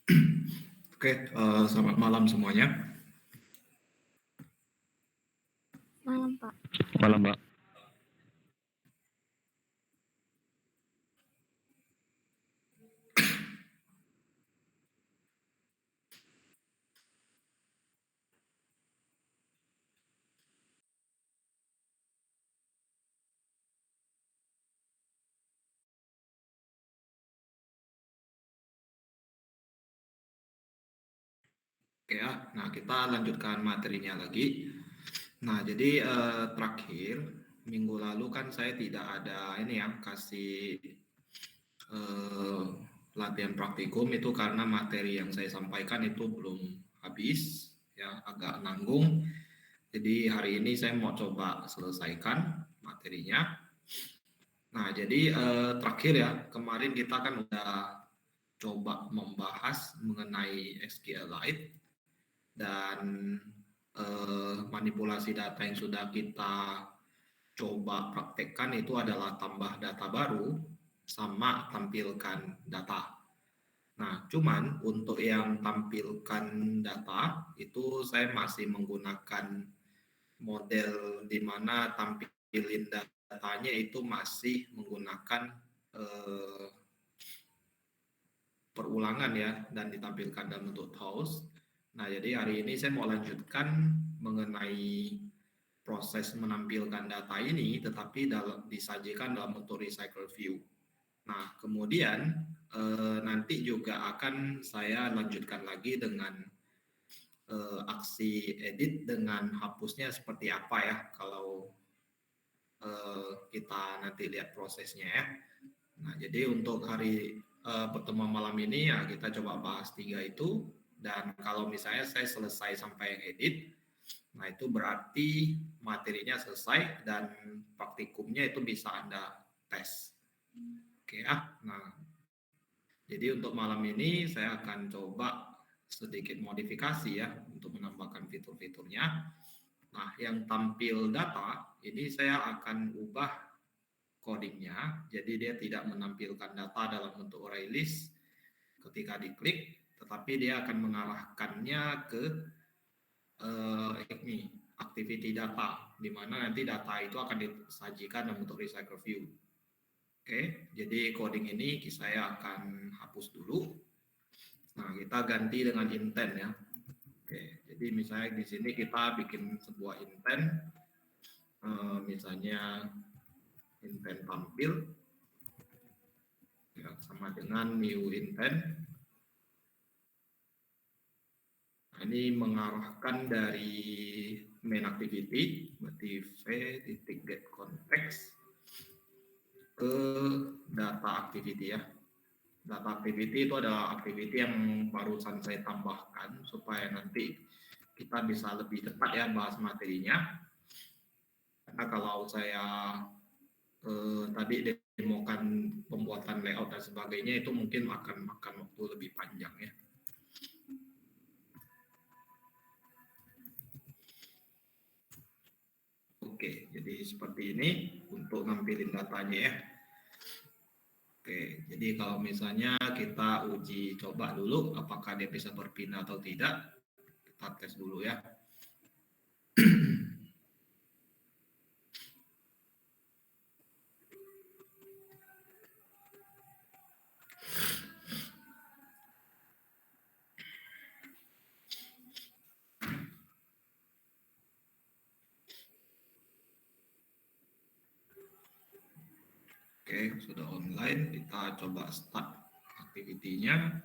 Oke, selamat malam semuanya. Malam, Pak. Malam, Mbak. Oke ya, nah kita lanjutkan materinya lagi. Nah, jadi terakhir minggu lalu kan saya tidak ada ini ya kasih eh, latihan praktikum itu karena materi yang saya sampaikan itu belum habis ya, agak nanggung. Jadi hari ini saya mau coba selesaikan materinya. Nah, jadi terakhir ya, kemarin kita kan udah coba membahas mengenai SQLite dan manipulasi data yang sudah kita coba praktekkan itu adalah tambah data baru sama tampilkan data. Nah, cuman untuk yang tampilkan data itu saya masih menggunakan model di mana tampilin datanya itu masih menggunakan eh, perulangan ya dan ditampilkan dalam bentuk toast. Nah, jadi hari ini saya mau lanjutkan mengenai proses menampilkan data ini tetapi disajikan dalam bentuk recycle view. Nah, kemudian nanti juga akan saya lanjutkan lagi dengan aksi edit dengan hapusnya seperti apa ya kalau kita nanti lihat prosesnya ya. Nah, jadi untuk hari pertemuan malam ini ya kita coba bahas tiga itu dan kalau misalnya saya selesai sampai yang edit, nah itu berarti materinya selesai dan praktikumnya itu bisa Anda tes. Oke ya. Nah, jadi untuk malam ini saya akan coba sedikit modifikasi ya untuk menambahkan fitur-fiturnya. Nah, yang tampil data ini saya akan ubah codingnya, jadi dia tidak menampilkan data dalam bentuk array list ketika diklik, tetapi dia akan mengarahkannya ke ini activity data, di mana nanti data itu akan disajikan dalam bentuk recycle view. Oke, jadi coding ini saya akan hapus dulu. Nah, kita ganti dengan intent ya. Oke, jadi misalnya di sini kita bikin sebuah intent, misalnya intent tampil, ya, sama dengan new intent. Nah, ini mengarahkan dari main activity, berarti v titik get context ke data activity ya. Data activity itu adalah activity yang barusan saya tambahkan supaya nanti kita bisa lebih cepat ya bahas materinya. Karena kalau saya tadi demokan pembuatan layout dan sebagainya itu mungkin akan makan waktu lebih panjang ya. Oke, jadi seperti ini untuk nampilin datanya ya. Oke, jadi kalau misalnya kita uji coba dulu apakah dia bisa berpindah atau tidak, kita tes dulu ya. Oke, sudah online, kita coba start activity-nya.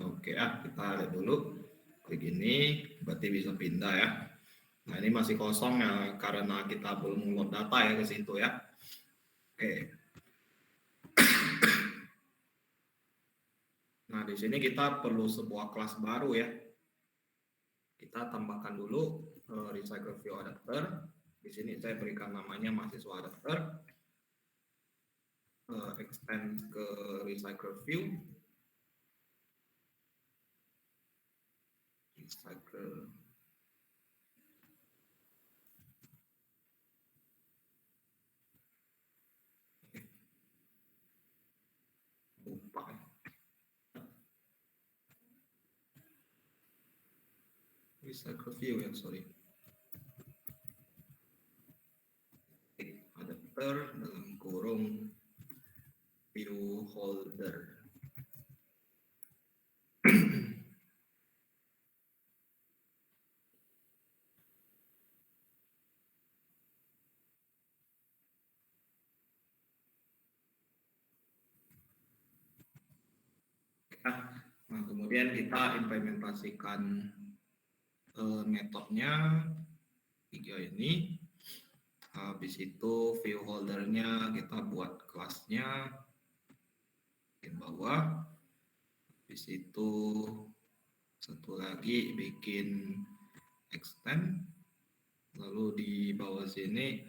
Oke ya, kita lihat dulu. Klik ini, berarti bisa pindah ya. Nah, ini masih kosong ya, karena kita belum mengolah data ya ke situ ya. Oke. Nah, di sini kita perlu sebuah kelas baru ya. kita tambahkan dulu recycle view adapter. Di sini saya berikan namanya mahasiswa adapter. Extend ke recycle view. Recycle. Lupa. Recycle view ya, sorry. Adapter dalam kurung view holder. Nah, kemudian kita implementasikan metodenya 3 ini. Habis itu view holdernya kita buat kelasnya di bawah. Habis itu satu lagi bikin extend, lalu di bawah sini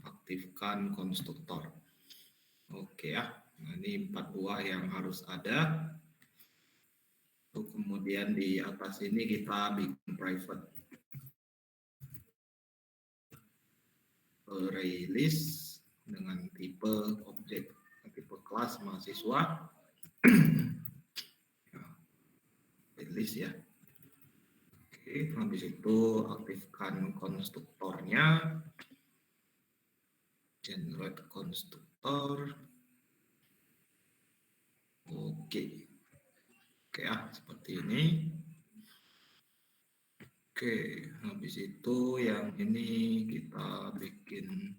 aktifkan konstruktor. Oke ya, nah, ini 4 buah yang harus ada. Kemudian di atas ini kita bikin private array list dengan tipe objek, tipe kelas mahasiswa. List ya. Oke, habis itu aktifkan konstruktornya, generate konstruktor. Oke ya, seperti ini. Oke, habis itu yang ini kita bikin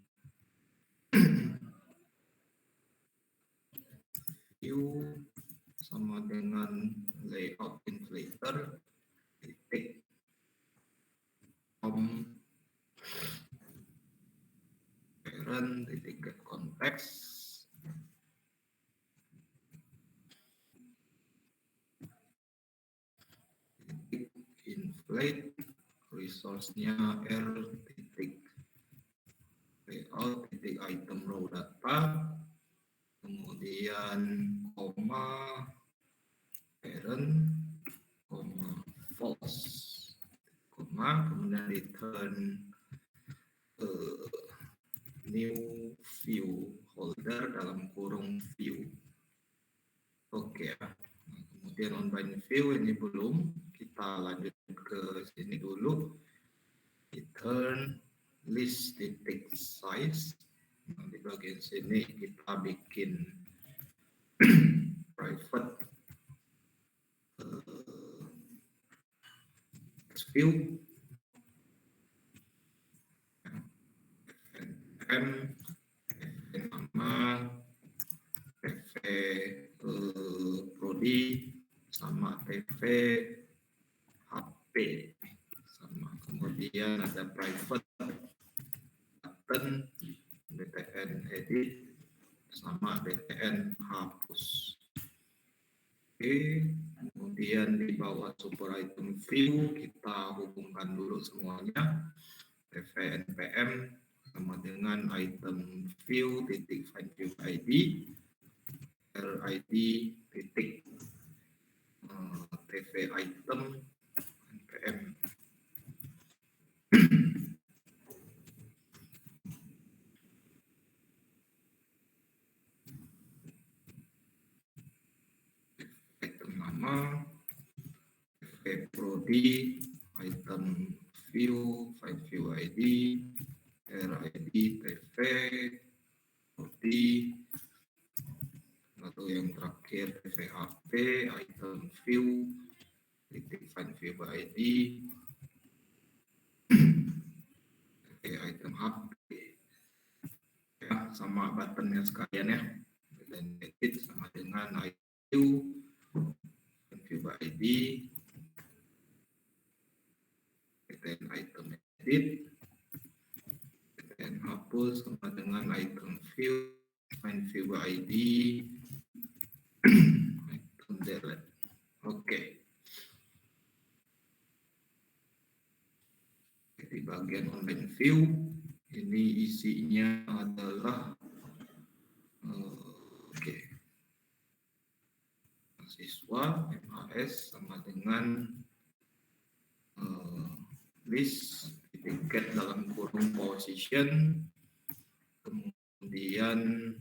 view sama dengan layout inflator titik parent titik get context titik inflate resource-nya r titik layout titik item row data, kemudian koma parent koma false koma, kemudian return new view holder dalam kurung view. Oke ya. Nah, kemudian on bind view ini belum, kita lanjut ke sini dulu. Return list titik size. Nah, di bagian sini kita bikin private view m nama tv prodi sama tv hp sama, kemudian ada private button btn edit sama btn hapus. Oke, kemudian di bawah super item view kita hubungkan dulu semuanya, tv npm sama dengan item view titik find view id rid titik tv item npm. Item nama tv prodi item view find view id RID TV prodi, lalu yang terakhir TVHP item view titik find view ID item HP ya, sama buttonnya sekalian ya, dan edit sama dengan view find view ID dan item edit dan hapus sama dengan item view find view ID item delete. Oke. bagian online view ini isinya adalah mahasiswa MAS sama dengan list tiket dalam kurung position, kemudian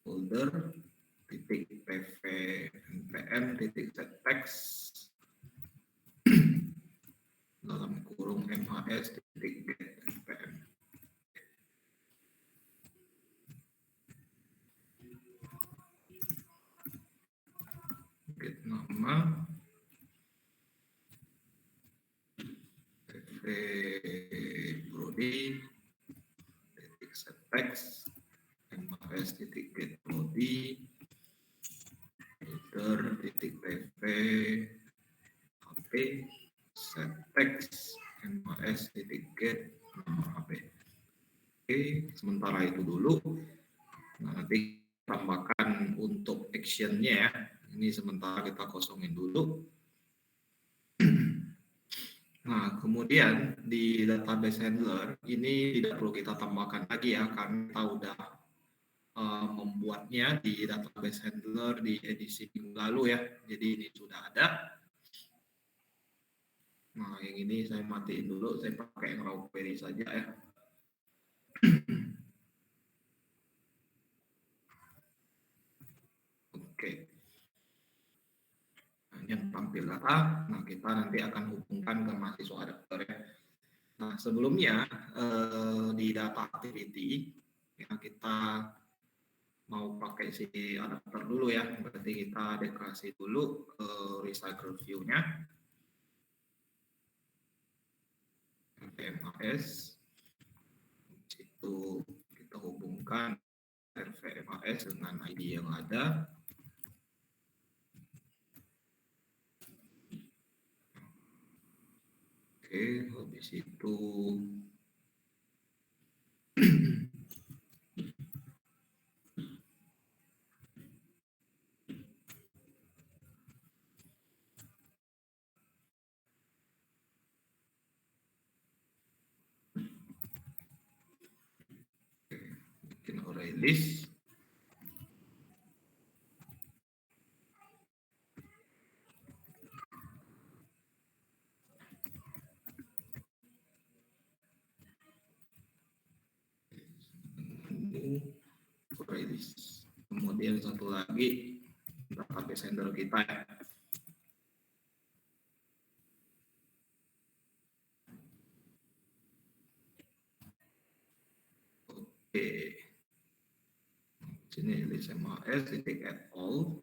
folder titik pv npm titik set text dalam kurung mas titik get npm. Get nama pv prodi titik set text mas titik get prodi folder titik pv hp set text mas titik get nama hp. Oke, sementara itu dulu. Nah, nanti tambahkan untuk actionnya ya. Ini sementara kita kosongin dulu. Nah, kemudian di database handler ini tidak perlu kita tambahkan lagi ya, karena kita udah membuatnya di database handler di edisi minggu lalu ya. Jadi ini sudah ada. Nah, yang ini saya matiin dulu, saya pakai yang raw query saja ya. Oke. Nah, yang tampil data, nah kita nanti akan hubungkan ke mahasiswa adapter ya. Nah, sebelumnya di data activity ya kita mau pakai si adapter dulu ya. Berarti kita deklarasi dulu recycle view-nya. RVMAS itu kita hubungkan RVMAS dengan ID yang ada. Oke, habis itu bikin array list. Array list. Kemudian satu lagi database handler kita ya. Oke. Sini list MAS titik add all.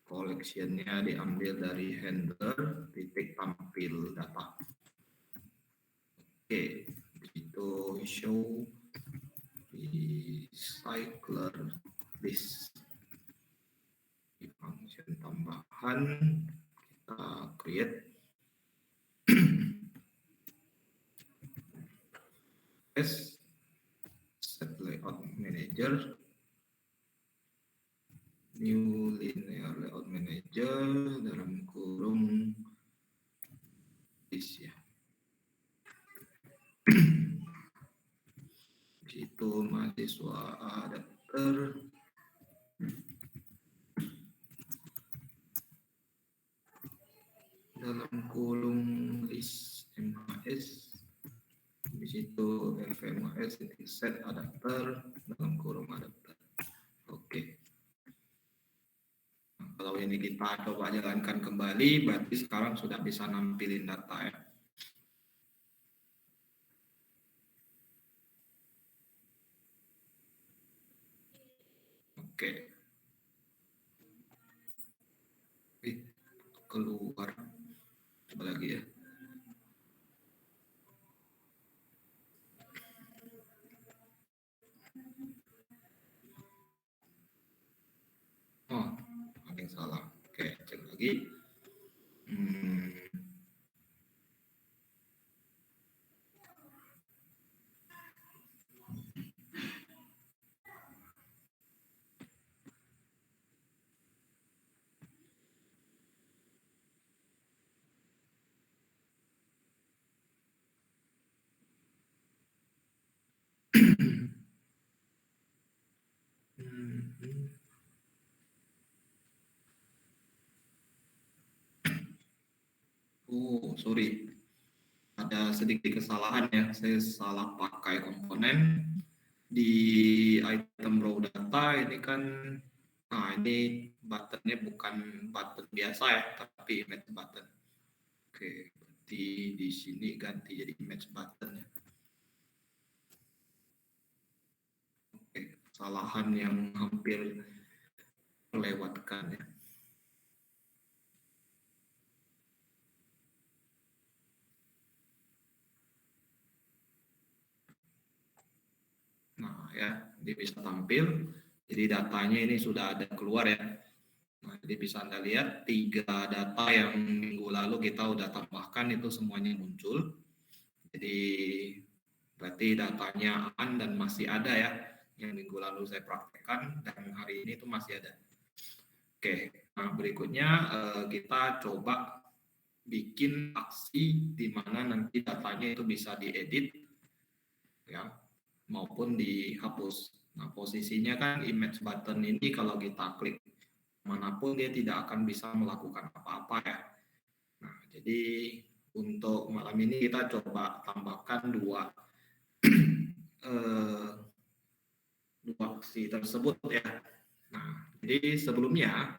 Collection-nya diambil dari handler titik tampil data. Oke, itu show recycler list. Di function tambahan kita create set layout manager, new linear layout manager dalam kurung list ya. Itu mahasiswa adapter dalam kurung list MAS. Di situ RVMAS set adapter dalam kurung adapter. Oke. Nah, kalau ini kita coba jalankan kembali, berarti sekarang sudah bisa nampilin data ya. Oke. Keluar. Coba lagi ya. Oh, ada yang salah. Oke, cek lagi. Oh, sorry. Ada sedikit kesalahan ya. Saya salah pakai komponen di item raw data ini kan. Nah, ini buttonnya bukan button biasa ya, tapi image button. Oke, berarti di sini ganti jadi image button ya. Oke, kesalahan yang hampir melewatkan ya. Nah ya, dia bisa tampil. Jadi datanya ini sudah ada keluar ya. Nah, jadi bisa Anda lihat 3 data yang minggu lalu kita udah tambahkan itu semuanya muncul. Jadi berarti datanya aman dan masih ada ya. Yang minggu lalu saya praktekkan dan hari ini itu masih ada. Oke, nah berikutnya kita coba bikin aksi di mana nanti datanya itu bisa diedit ya maupun dihapus. Nah, posisinya kan image button ini kalau kita klik manapun dia tidak akan bisa melakukan apa-apa ya. Nah, jadi untuk malam ini kita coba tambahkan eh, dua aksi tersebut ya. Nah, jadi sebelumnya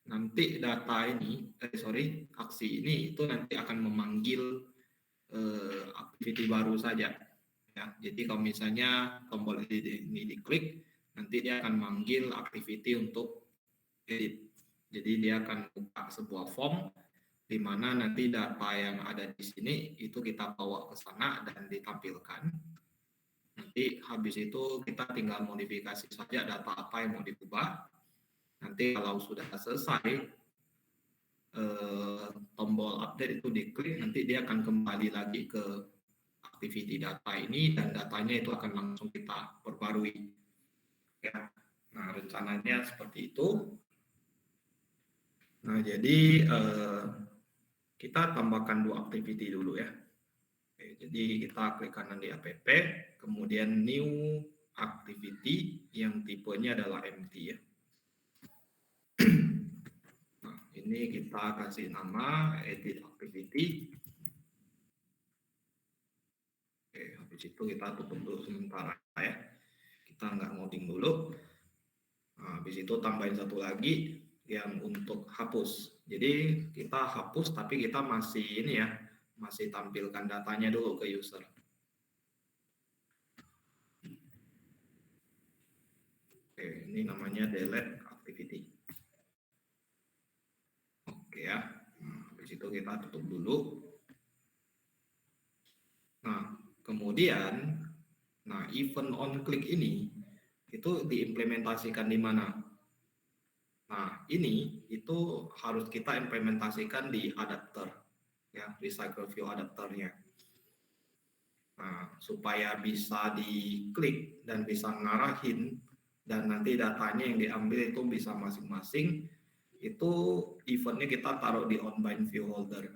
nanti data ini, aksi ini itu nanti akan memanggil activity baru saja. Ya, jadi kalau misalnya tombol ini diklik, nanti dia akan manggil activity untuk edit. Jadi dia akan buka sebuah form di mana nanti data yang ada di sini itu kita bawa ke sana dan ditampilkan. Nanti habis itu kita tinggal modifikasi saja data apa yang mau diubah. Nanti kalau sudah selesai tombol update itu diklik, nanti dia akan kembali lagi ke activity data ini dan datanya itu akan langsung kita perbarui. Ya. Nah, rencananya seperti itu. Nah, jadi kita tambahkan 2 activity dulu ya. Oke, jadi kita klik kanan di app, kemudian new activity yang tipenya adalah empty ya. Nah, ini kita kasih nama edit activity. Oke, habis itu kita tutup dulu sementara ya. Kita nggak ngoding dulu. Nah, habis itu tambahin satu lagi yang untuk hapus. Jadi kita hapus tapi kita masih ini ya, masih tampilkan datanya dulu ke user. Oke, ini namanya delete activity. Oke ya, nah, habis itu kita tutup dulu. Nah, kemudian, nah event on click ini itu diimplementasikan di mana? Nah, ini itu harus kita implementasikan di adapter, ya, recycle view adapternya. Nah, supaya bisa diklik dan bisa ngarahin dan nanti datanya yang diambil itu bisa masing-masing, itu eventnya kita taruh di onBind view holder.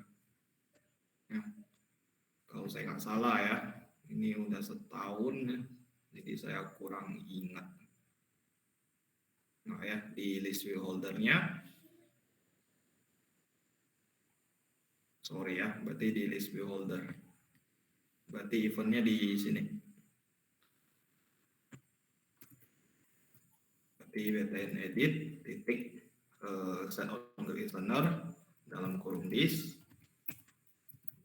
Ya, kalau saya nggak salah ya, ini udah setahun, jadi saya kurang ingat. Nah ya, di list view holdernya, sorry ya, berarti di list view holder. Berarti eventnya di sini. Berarti btn edit titik set on listener dalam kurung list,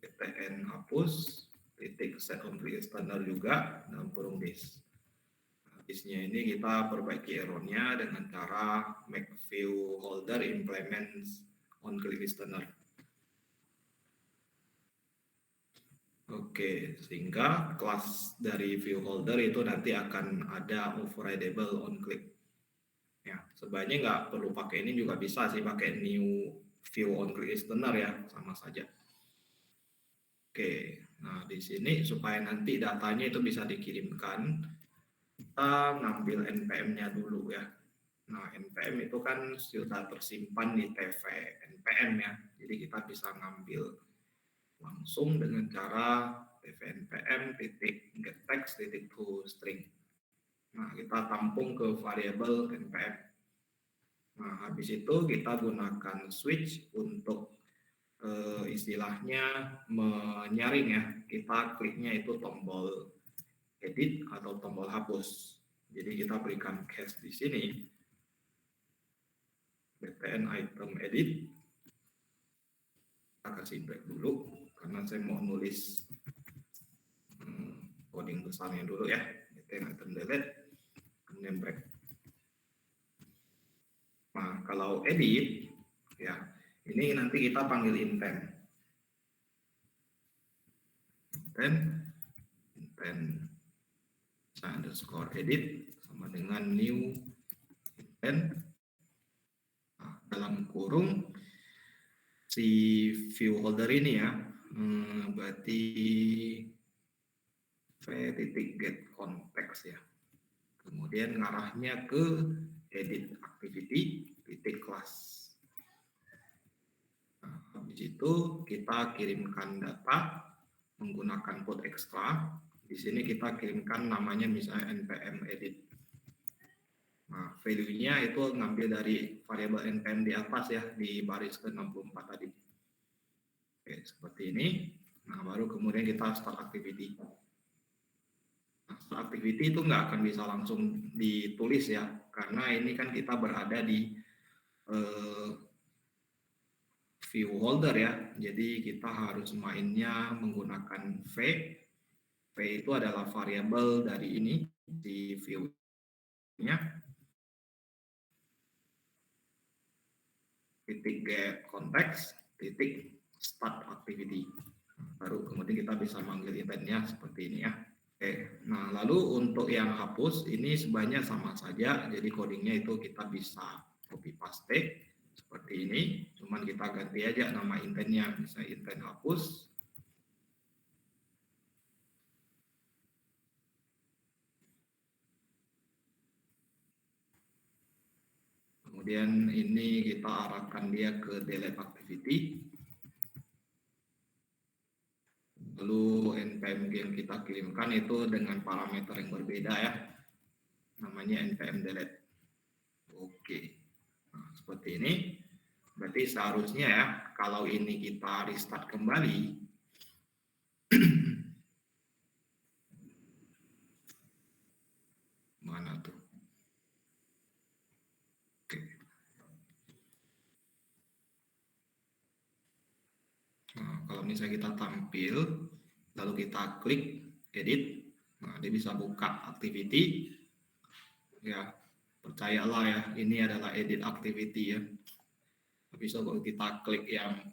btn hapus titik set on listener juga dalam kurung list. Habisnya ini kita perbaiki errornya dengan cara make view holder implements on click listener. Oke, sehingga kelas dari view holder itu nanti akan ada overrideable on click. Ya, sebenarnya nggak perlu pakai ini juga bisa sih pakai new view on click listener ya, sama saja. Oke, nah di sini supaya nanti datanya itu bisa dikirimkan, kita ngambil npm-nya dulu ya. Nah, npm itu kan sudah tersimpan di tv npm ya, jadi kita bisa ngambil langsung dengan cara dvnpm titik get text titik to string. Nah, kita tampung ke variabel npm. Nah, habis itu kita gunakan switch untuk istilahnya menyaring ya. Kita kliknya itu tombol edit atau tombol hapus. Jadi kita berikan cache di sini. btn item edit. Kita kasih break dulu karena saya mau nulis coding besarnya dulu ya. btn item delete, kemudian break. Nah, kalau edit ya, ini nanti kita panggil intent. Intent underscore edit sama dengan new intent. Nah, dalam kurung si view holder ini ya, berarti v.get context ya. Kemudian ngarahnya ke edit activity titik class. Nah, habis itu kita kirimkan data menggunakan code extra. Di sini kita kirimkan namanya misalnya npm edit. Nah, value-nya itu ngambil dari variabel npm di atas ya, di baris ke-64 tadi. Oke, seperti ini. Nah, baru kemudian kita start activity. Nah, start activity itu nggak akan bisa langsung ditulis ya, karena ini kan kita berada di view holder ya. Jadi kita harus mainnya menggunakan v. V itu adalah variabel dari ini, di view-nya. Titik get context, titik start activity. Baru kemudian kita bisa manggil eventnya seperti ini ya. Oke, nah lalu untuk yang hapus ini sebenarnya sama saja. Jadi codingnya itu kita bisa copy paste seperti ini. Cuman kita ganti aja nama intentnya, misalnya intent hapus. Kemudian ini kita arahkan dia ke delete activity. Lalu npm yang kita kirimkan itu dengan parameter yang berbeda ya. Namanya npm delete. Oke. Nah, seperti ini. Berarti seharusnya ya, kalau ini kita restart kembali, mana tuh? Oke. Nah, kalau misalnya kita tampil, lalu kita klik edit, nah dia bisa buka activity. Ya, percayalah ya, ini adalah edit activity ya. Habis itu kalau kita klik yang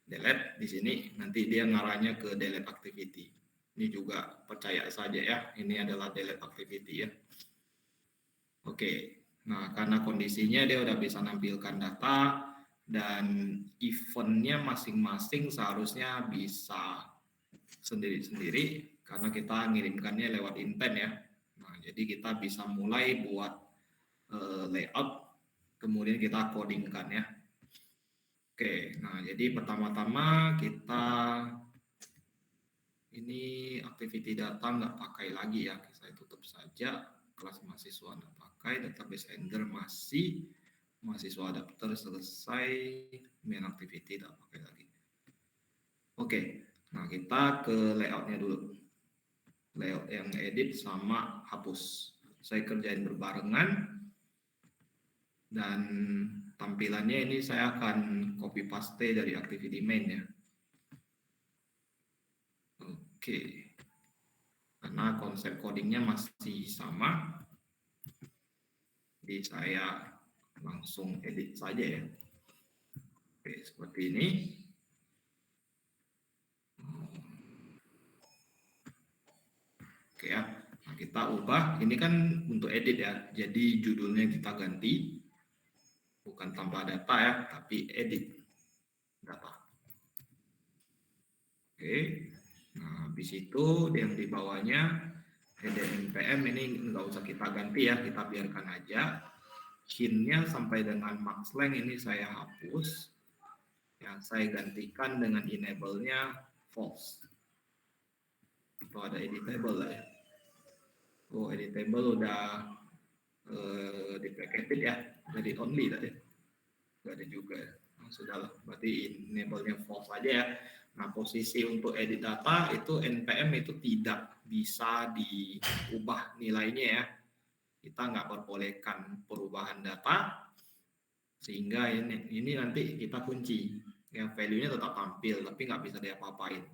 delete di sini, nanti dia ngarahnya ke delete activity. Ini juga percaya saja ya, ini adalah delete activity ya. Oke, nah karena kondisinya dia udah bisa nampilkan data dan eventnya masing-masing seharusnya bisa sendiri-sendiri karena kita ngirimkannya lewat intent ya. Nah, jadi kita bisa mulai buat layout, kemudian kita codingkan ya. Oke, nah jadi pertama-tama kita ini activity data nggak pakai lagi ya, saya tutup saja. Kelas mahasiswa nggak pakai, database handler masih, mahasiswa adapter selesai, main activity nggak pakai lagi. Oke, nah kita ke layoutnya dulu. Layout yang edit sama hapus. Saya kerjain berbarengan dan tampilannya ini saya akan copy paste dari activity main ya. Oke, karena konsep codingnya masih sama, jadi saya langsung edit saja ya. Oke, seperti ini. Oke ya, nah, kita ubah. Ini kan untuk edit ya, jadi judulnya kita ganti, bukan tanpa data ya, tapi edit data. Oke, nah habis itu yang di bawahnya header npm ini nggak usah kita ganti ya, kita biarkan aja. Hint-nya sampai dengan max length ini saya hapus. Yang saya gantikan dengan enable-nya false. Atau ada editable lah ya. Oh, editable udah deprecated ya, jadi only tadi. Nggak ada juga ya. Nah, sudahlah, berarti enable-nya false aja ya. Nah, posisi untuk edit data itu NPM itu tidak bisa diubah nilainya ya. Kita nggak perbolehkan perubahan data, sehingga ini nanti kita kunci. Ya, value-nya tetap tampil, tapi nggak bisa diapa-apain.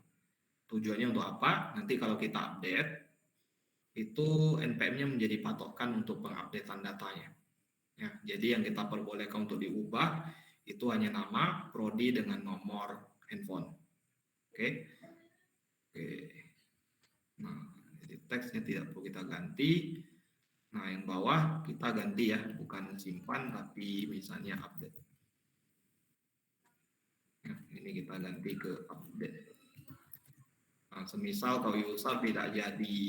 Tujuannya untuk apa? Nanti kalau kita update, itu NPM-nya menjadi patokan untuk pengupdatean datanya. Ya, jadi yang kita perbolehkan untuk diubah itu hanya nama, prodi dengan nomor handphone. Oke. Oke. Nah, jadi teksnya tidak perlu kita ganti. Nah, yang bawah kita ganti ya, bukan simpan tapi misalnya update. Ya, ini kita ganti ke update. Nah, semisal kalau user tidak jadi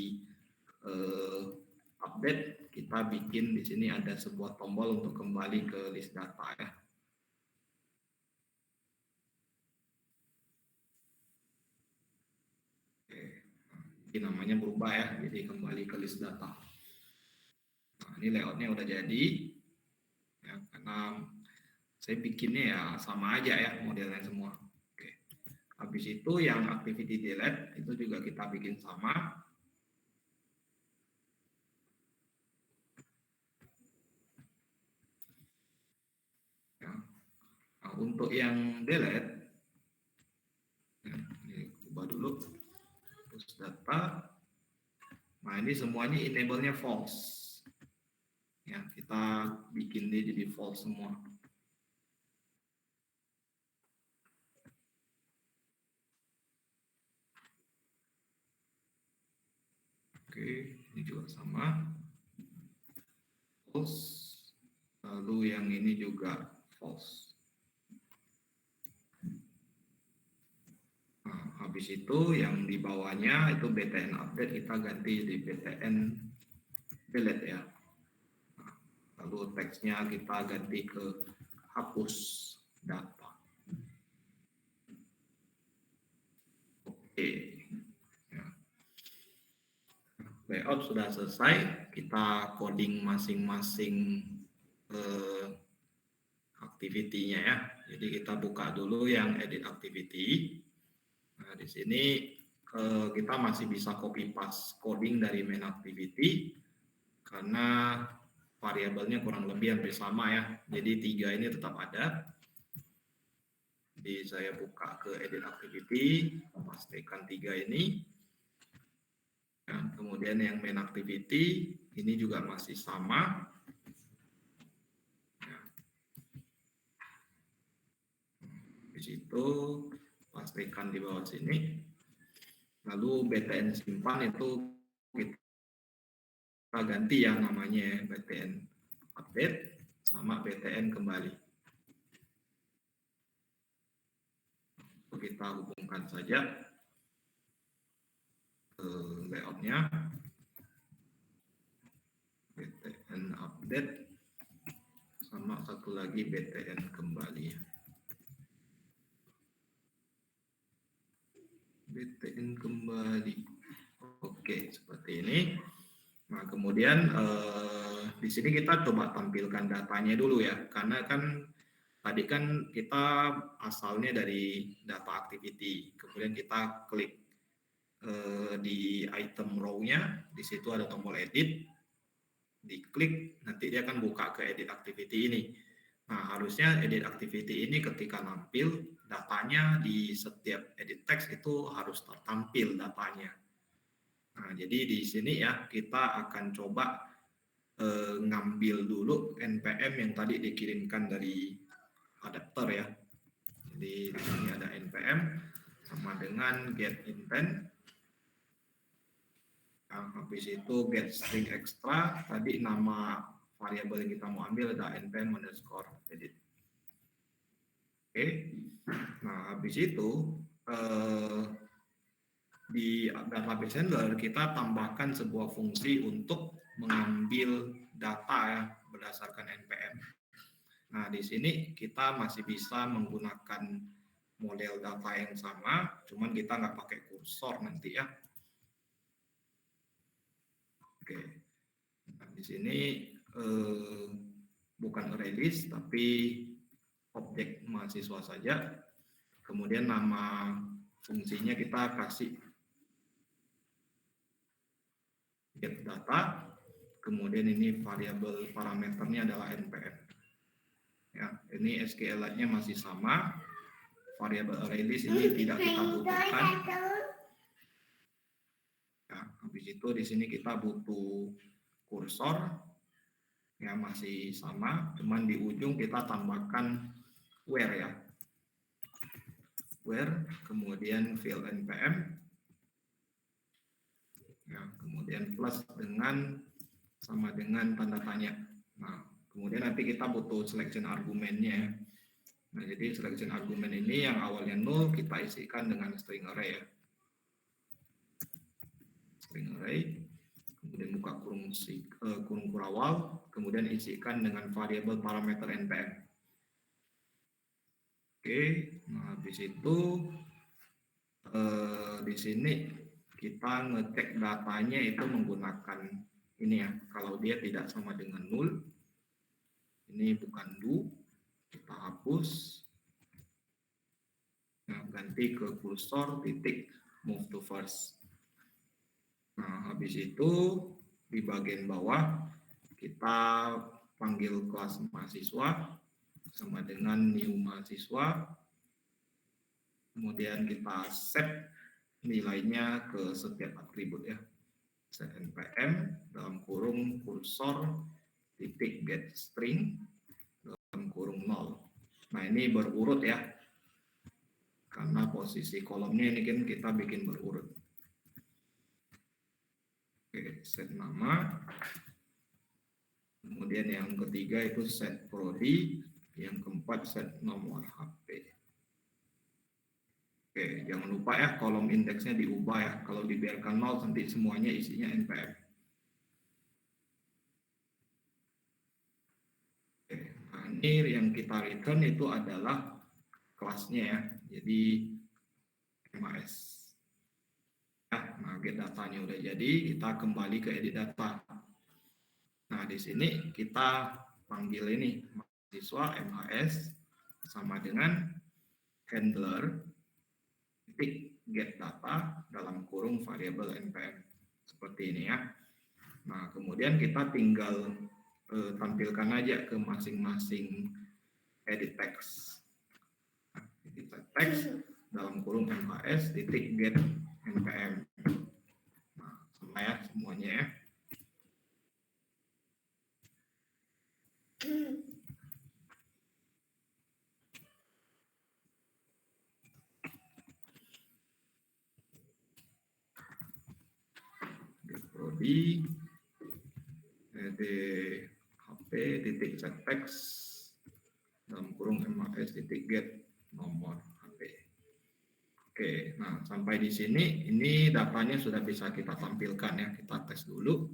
update, kita bikin di sini ada sebuah tombol untuk kembali ke list data ya. Oke. Ini namanya berubah ya, jadi kembali ke list data. Nah, ini layoutnya udah jadi ya, karena saya bikinnya ya sama aja ya modelnya semua. Oke. Habis itu yang activity delete itu juga kita bikin sama. Ya. Nah, untuk yang delete, ya, ini ubah dulu, terus data. Nah, ini semuanya enable-nya false. Ya, kita bikin dia jadi false semua. Oke, ini juga sama. False. Lalu yang ini juga false. Nah, habis itu yang di bawahnya itu btn update kita ganti di btn delete ya. Nah, lalu teksnya kita ganti ke hapus data. Oke. Ya. Layout sudah selesai. Kita coding masing-masing activity-nya ya. Jadi kita buka dulu yang edit activity. Nah, di sini kita masih bisa copy paste coding dari main activity karena variabelnya kurang lebih hampir sama ya. Jadi 3 ini tetap ada. Jadi saya buka ke edit activity, pastikan 3 ini. Ya, kemudian yang main activity ini juga masih sama. Ya. Di situ pastikan di bawah sini. Lalu btn simpan itu kita ganti ya namanya btn update sama btn kembali. Kita hubungkan saja layoutnya btn update sama satu lagi btn kembali. btn kembali. Oke, seperti ini. Nah, kemudian di sini kita coba tampilkan datanya dulu ya, karena kan tadi kan kita asalnya dari data activity, kemudian kita klik di item row-nya, di situ ada tombol edit, diklik, nanti dia akan buka ke edit activity ini. Nah, harusnya edit activity ini ketika nampil, datanya di setiap edit text itu harus tertampil datanya. Nah, jadi di sini ya kita akan coba ngambil dulu npm yang tadi dikirimkan dari adapter ya. Jadi di sini ada npm sama dengan get intent. Nah, habis itu get string extra, tadi nama variabel yang kita mau ambil ada npm underscore edit. Oke, nah habis itu di database handler kita tambahkan sebuah fungsi untuk mengambil data ya berdasarkan npm. Nah, di sini kita masih bisa menggunakan model data yang sama, cuman kita nggak pakai kursor nanti ya. Oke. Nah, di sini bukan array list tapi objek mahasiswa saja. Kemudian nama fungsinya kita kasih get data. Kemudian ini variabel parameternya adalah npm. Ya, ini SQLite-nya masih sama. Variabel array list ini tidak kita butuhkan. Ya, habis itu di sini kita butuh kursor, ya masih sama, cuman di ujung kita tambahkan where ya, where, kemudian fill npm, ya, kemudian plus dengan sama dengan tanda tanya. Nah, kemudian nanti kita butuh selection argumennya ya. Nah, jadi selection argument ini yang awalnya 0 kita isikan dengan string array ya. String array, kemudian buka kurung kurawal, kemudian isikan dengan variabel parameter npm. Oke, nah habis itu di sini kita ngecek datanya itu menggunakan ini ya. Kalau dia tidak sama dengan 0, ini bukan do, kita hapus. Nah, ganti ke kursor titik move to first. Nah, habis itu di bagian bawah kita panggil kelas mahasiswa sama dengan new mahasiswa. Kemudian kita set nilainya ke setiap atribut ya. Set npm dalam kurung kursor titik get string dalam kurung 0. Nah, ini berurut ya. Karena posisi kolomnya ini kan kita bikin berurut. Oke, set nama. Kemudian yang ketiga itu set prodi, yang keempat set nomor HP. Oke, jangan lupa ya kolom indeksnya diubah ya. Kalau dibiarkan 0 nanti semuanya isinya npm. Oke, nah ini yang kita return itu adalah kelasnya ya. Jadi MAS. Nah, get datanya udah jadi, kita kembali ke edit data. Nah, di sini kita panggil ini mahasiswa MAS sama dengan handler titik get data dalam kurung variabel npm seperti ini ya. Nah, kemudian kita tinggal tampilkan aja ke masing-masing edit text. Nah, edit text dalam kurung MAS titik get npm. Nah, sama ya semuanya ya. Prodi HP titik set text dalam kurung MAS titik get nomor HP. Oke, nah sampai di sini ini datanya sudah bisa kita tampilkan ya. Kita tes dulu.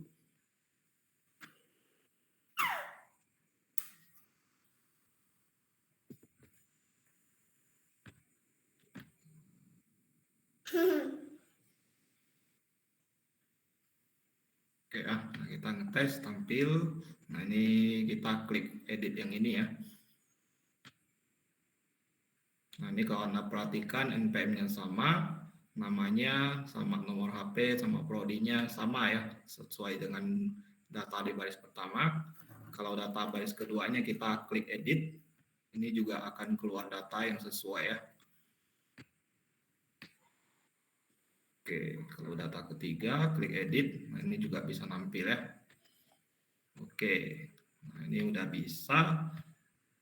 Oke ya, nah kita ngetes tampil. Nah ini kita klik edit yang ini ya. Nah ini kalau Anda perhatikan npm-nya sama, namanya sama, nomor HP sama prodinya sama ya, sesuai dengan data di baris pertama. Kalau data baris keduanya kita klik edit, ini juga akan keluar data yang sesuai ya. Oke, kalau data ketiga klik edit, nah ini juga bisa nampil ya. Oke, nah ini udah bisa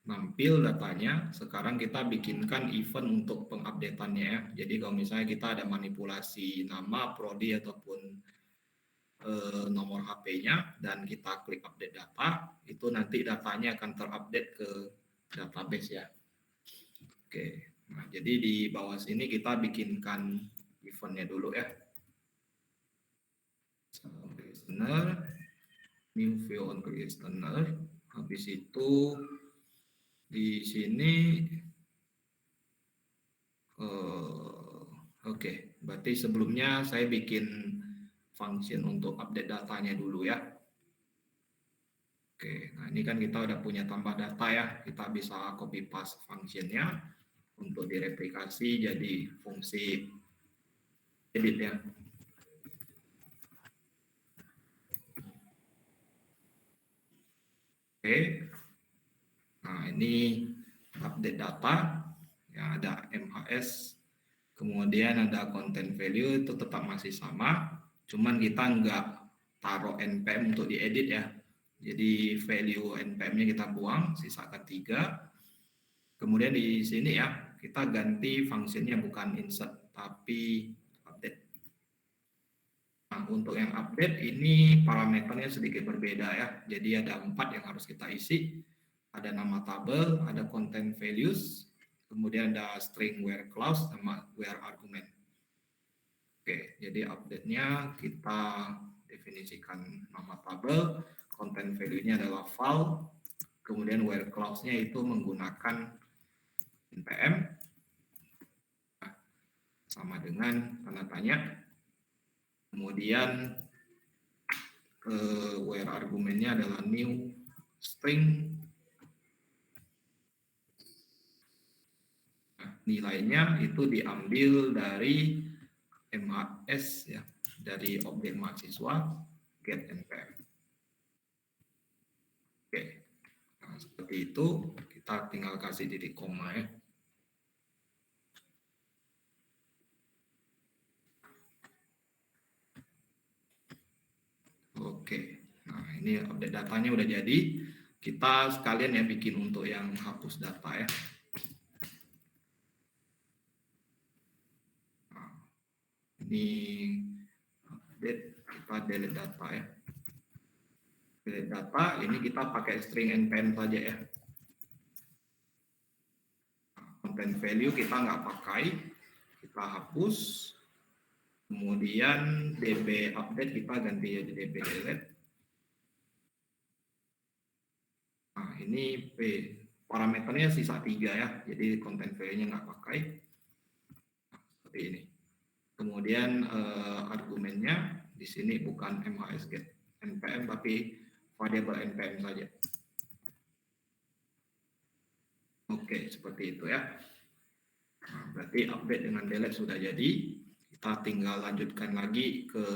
nampil datanya. Sekarang kita bikinkan event untuk pengupdateannya ya. Jadi kalau misalnya kita ada manipulasi nama, prodi ataupun nomor HP-nya dan kita klik update data, itu nanti datanya akan terupdate ke database ya. Oke, nah jadi di bawah sini kita bikinkan eventnya dulu ya. Listener, new view on listener. Habis itu di sini oke, berarti sebelumnya saya bikin function untuk update datanya dulu ya. Oke, nah ini kan kita udah punya tambah data ya, kita bisa copy paste functionnya untuk direplikasi jadi fungsi edit ya. Oke, nah ini update data, ya ada MHS, kemudian ada content value itu tetap masih sama, cuman kita nggak taruh npm untuk diedit ya. Jadi value npm-nya kita buang, sisakan 3. Kemudian di sini ya, kita ganti fungsinya bukan insert, tapi update. Nah, untuk yang update ini parameternya sedikit berbeda ya. Jadi ada 4 yang harus kita isi. Ada nama tabel, ada content values, kemudian ada string where clause, sama where argument. Oke, jadi update-nya kita definisikan nama tabel, content value-nya adalah file, kemudian where clause-nya itu menggunakan npm, sama dengan tanda tanya, kemudian where argumennya adalah new string, nah, nilainya itu diambil dari MHS ya, dari objek mahasiswa get npm. Oke, nah, seperti itu kita tinggal kasih titik koma ya. Oke, nah ini update datanya udah jadi. Kita sekalian ya bikin untuk yang hapus data ya. Nah, ini update, kita delete data ya. Delete data, ini kita pakai string npm saja ya. Nah, content value kita nggak pakai, kita hapus. Kemudian db update kita ganti jadi db delete. Nah, ini P. Parameternya sisa 3 ya, jadi content value-nya nggak pakai. Nah, seperti ini. Kemudian argumennya di sini bukan MHS get npm, tapi variable npm saja. Oke, seperti itu ya. Nah, berarti update dengan delete sudah jadi. Kita tinggal lanjutkan lagi ke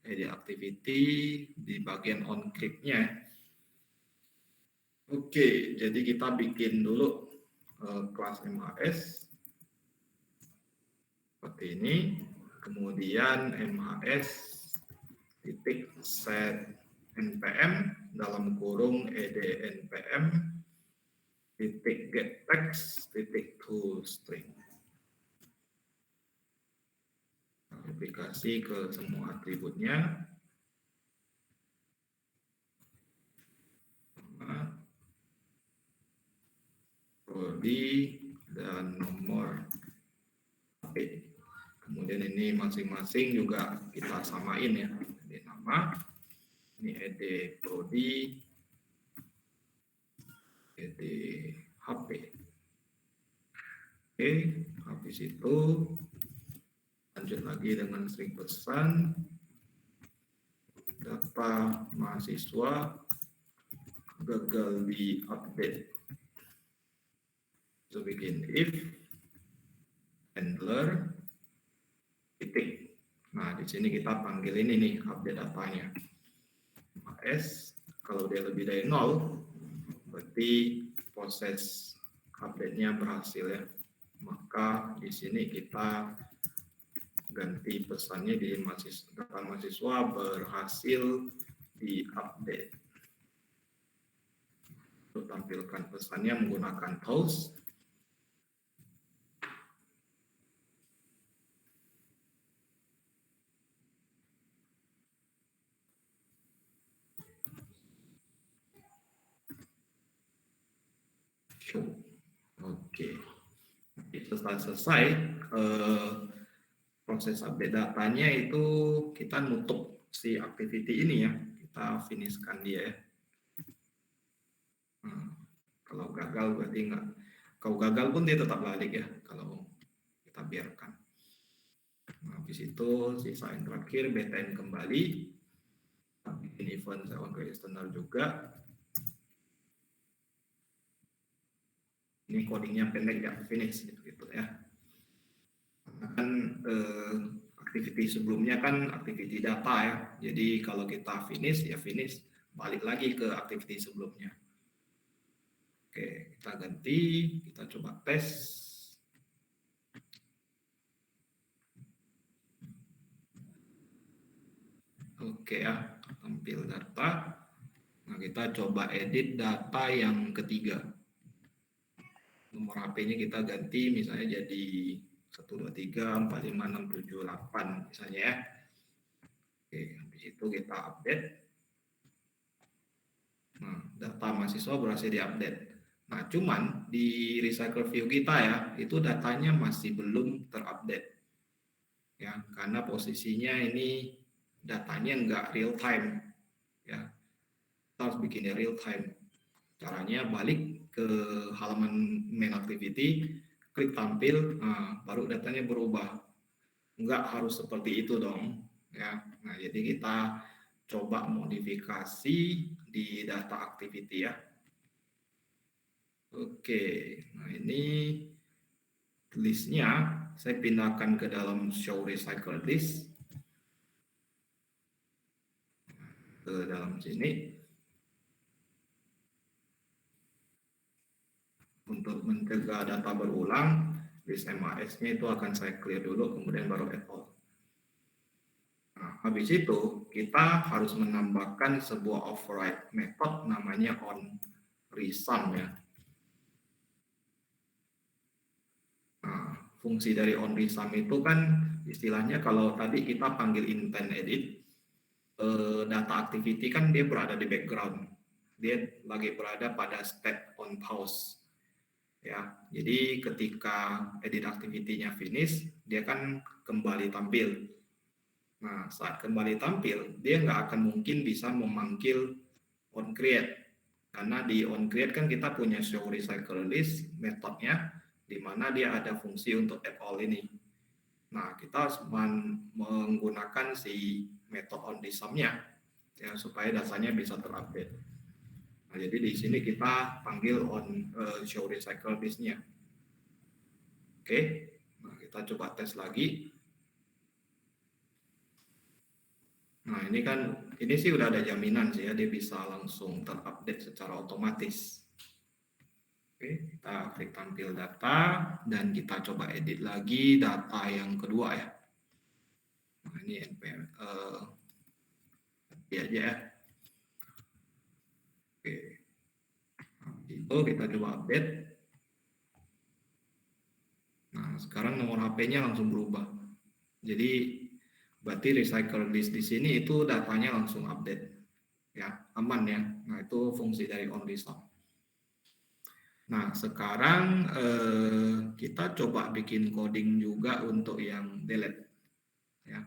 edit activity di bagian on click-nya. Oke, jadi kita bikin dulu kelas MHS seperti ini, kemudian MHS titik set npm dalam kurung ed npm titik get text titik to string. Aplikasi ke semua atributnya. Prodi dan nomor HP. Kemudian ini masing-masing juga kita samain ya. Ini nama, ini ed prodi, ed HP. Oke, habis itu lanjut lagi dengan string pesan, data mahasiswa gagal di update. So bikin if handler titik. Nah, di sini kita panggil ini nih update datanya. S kalau dia lebih dari 0 berarti proses update-nya berhasil ya. Maka di sini kita ganti pesannya di data mahasiswa berhasil di update. Untuk tampilkan pesannya menggunakan toast. Oke, setelah selesai proses update datanya itu kita nutup si activity ini ya, kita finishkan dia ya. Kalau gagal berarti enggak, kalau gagal pun dia tetap balik ya kalau kita biarkan. Nah, habis itu sisa yang terakhir btn kembali, bikin event on external juga. Ini codingnya pendek ya, finish gitu ya. Karena kan activity sebelumnya kan activity data ya. Jadi kalau kita finish ya finish, balik lagi ke activity sebelumnya. Oke, kita ganti, kita coba tes. Oke ya, tampil data. Nah, kita coba edit data yang ketiga. Nomor HP-nya kita ganti misalnya jadi 1234567 misalnya ya. Oke, habis itu kita update. Nah, data mahasiswa berhasil diupdate. Nah, cuman di recycle view kita ya, itu datanya masih belum terupdate. Ya, karena posisinya ini datanya nggak real time. Ya, kita harus bikinnya real time. Caranya balik ke halaman main activity, klik tampil, nah, baru datanya berubah. Nggak harus seperti itu dong. Ya, nah jadi kita coba modifikasi di data activity ya. Oke, nah ini listnya saya pindahkan ke dalam show recycle list, ke dalam sini. Untuk mencegah data berulang, list MAS-nya itu akan saya clear dulu, kemudian baru add all. Nah, habis itu kita harus menambahkan sebuah override method namanya on resum ya. Nah, fungsi dari on resum itu kan istilahnya kalau tadi kita panggil intent edit, data activity kan dia berada di background, dia lagi berada pada state on pause. Ya, jadi ketika edit activity-nya finish, dia kan kembali tampil. Nah, saat kembali tampil, dia nggak akan mungkin bisa memanggil on create. Karena di on create kan kita punya show recycle list metodenya, di mana dia ada fungsi untuk add all ini. Nah, kita harus menggunakan si metode on resum-nya ya, supaya dasarnya bisa terupdate. Nah, jadi di sini kita panggil on show recycle list-nya. Oke, nah kita coba tes lagi. Nah ini kan, ini sih udah ada jaminan sih ya, dia bisa langsung terupdate secara otomatis. Oke, kita klik tampil data, dan kita coba edit lagi data yang kedua ya. Nah ini NPM, ganti aja ya. Oke, nah, itu kita coba update. Nah sekarang nomor HP-nya langsung berubah. Jadi berarti recycle list di sini itu datanya langsung update ya, aman ya. Nah itu fungsi dari on resum. Nah sekarang kita coba bikin coding juga untuk yang delete ya.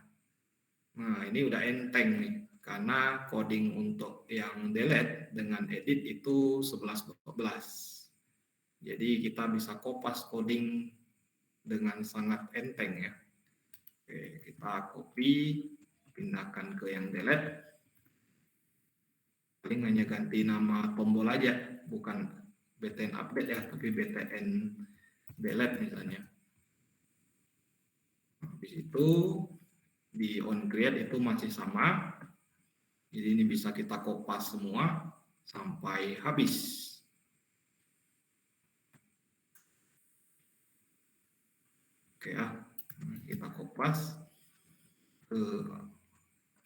Nah ini udah enteng nih, karena coding untuk yang delete dengan edit itu 11-12. Jadi kita bisa kopas coding dengan sangat enteng ya. Oke, kita copy, pindahkan ke yang delete. Paling hanya ganti nama tombol aja, bukan btn update ya, tapi btn delete misalnya. Habis itu di on create itu masih sama. Jadi ini bisa kita kopas semua sampai habis. Oke ya, kita kopas ke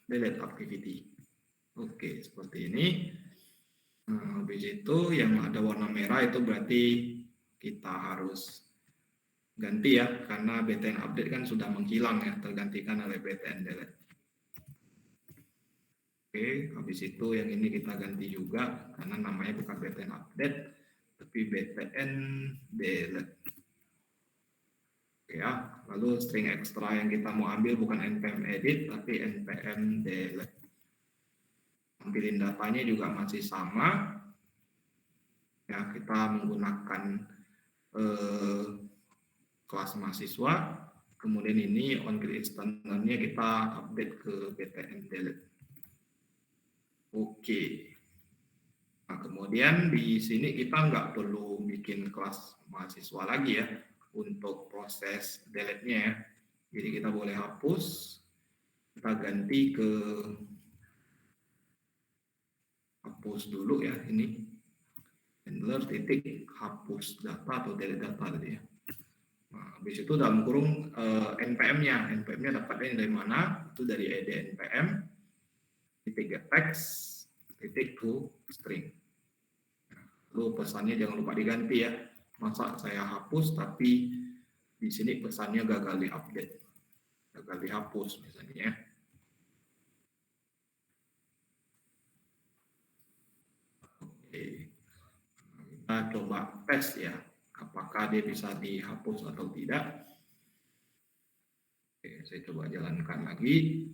delete activity. Oke, seperti ini. Nah, habis itu yang ada warna merah itu berarti kita harus ganti ya, karena btn update kan sudah menghilang ya, tergantikan oleh btn delete. Oke, habis itu yang ini kita ganti juga, karena namanya bukan btn update, tapi btn delete. Oke ya, lalu string ekstra yang kita mau ambil bukan npm edit, tapi npm delete. Tampilin datanya juga masih sama. Ya, kita menggunakan kelas mahasiswa, Kemudian ini on create standarnya kita update ke btn delete. Oke. Nah, kemudian di sini kita nggak perlu bikin kelas mahasiswa lagi ya untuk proses delete-nya ya. Jadi kita boleh hapus, kita ganti ke hapus dulu ya ini handler titik hapus data atau delete data tadi ya. Nah, habis itu dalam kurung npm-nya, npm-nya dapatnya dari mana? Itu dari id npm titik get text titik to string. Lalu pesannya jangan lupa diganti ya. Masa saya hapus tapi di sini pesannya gagal di-update, gagal dihapus misalnya ya. Oke, kita coba tes ya, apakah dia bisa dihapus atau tidak. Oke, saya coba jalankan lagi.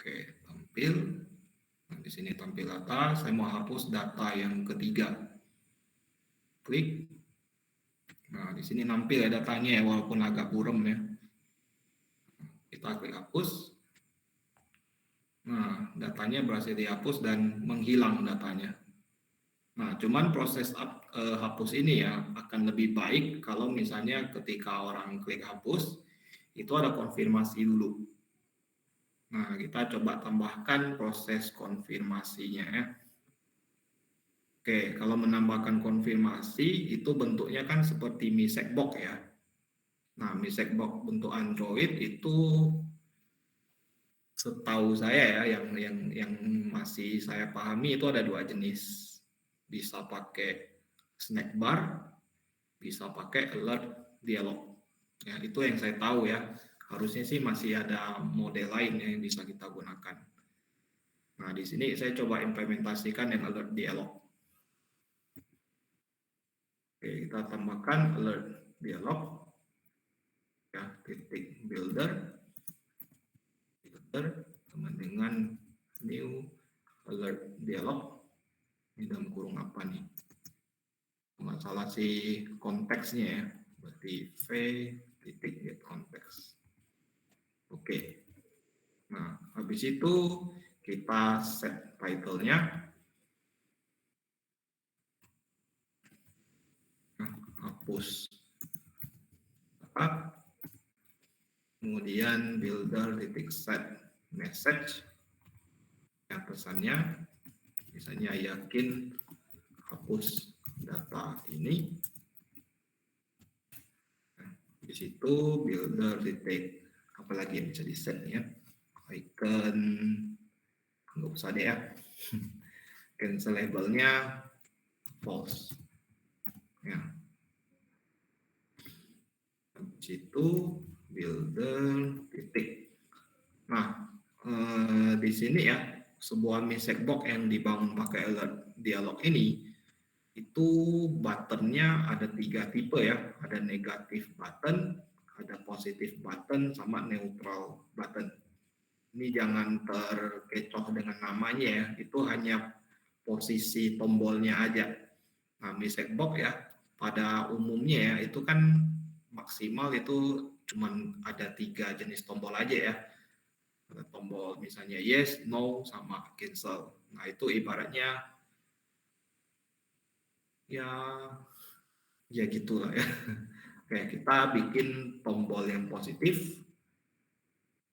Oke, tampil. Nah, di sini tampil data. Saya mau hapus data yang ketiga. Klik. Nah, di sini nampil ya datanya ya, walaupun agak buram ya. Kita klik hapus. Nah, datanya berhasil dihapus dan menghilang datanya. Nah, cuman proses hapus ini ya akan lebih baik kalau misalnya ketika orang klik hapus, itu ada konfirmasi dulu. Nah, kita coba tambahkan proses konfirmasinya ya. Oke, kalau menambahkan konfirmasi itu bentuknya kan seperti Mi Checkbox ya. Nah, Mi Checkbox bentuk Android itu setahu saya ya yang masih saya pahami itu ada dua jenis. Bisa pakai snack bar, bisa pakai alert dialog. Ya, itu yang saya tahu ya. Harusnya sih masih ada model lain yang bisa kita gunakan. Nah, di sini saya coba implementasikan yang alert dialog. Oke, kita tambahkan alert dialog. Ya, titik builder dengan new alert dialog. Ini dalam kurung apa nih? Nggak salah sih konteksnya ya. Berarti v titik get konteks. Oke. Nah, habis itu kita set title-nya. Nah, hapus. Kemudian builder titik set message. Ya, pesannya misalnya yakin hapus data ini. Nah, di situ builder titik apalagi yang bisa di set ya. Icon nggak usah deh ya. Cancel labelnya false. Ya. Di situ builder titik. Nah, di sini ya sebuah Mi Checkbox yang dibangun pakai alert dialog ini itu buttonnya ada 3 tipe ya, ada negatif button, ada positif button, sama neutral button. Ini jangan terkecoh dengan namanya ya, itu hanya posisi tombolnya aja. Nah, Mi Checkbox ya pada umumnya ya itu kan maksimal itu cuman ada 3 jenis tombol aja ya. Ada tombol misalnya yes, no, sama cancel. Nah, itu ibaratnya ya gitulah ya. Oke, kita bikin tombol yang positif.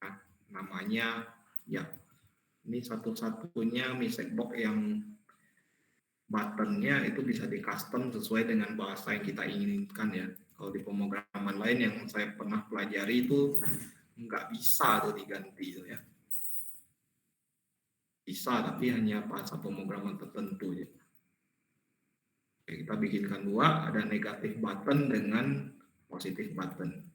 Nah, namanya ya ini satu-satunya Mi Checkbox yang buttonnya itu bisa di custom sesuai dengan bahasa yang kita inginkan ya. Kalau di pemrograman lain yang saya pernah pelajari itu nggak bisa tuh diganti ya. Bisa tapi hanya bahasa pemrograman tertentu ya. Oke, kita bikinkan 2, ada negatif button dengan positif button.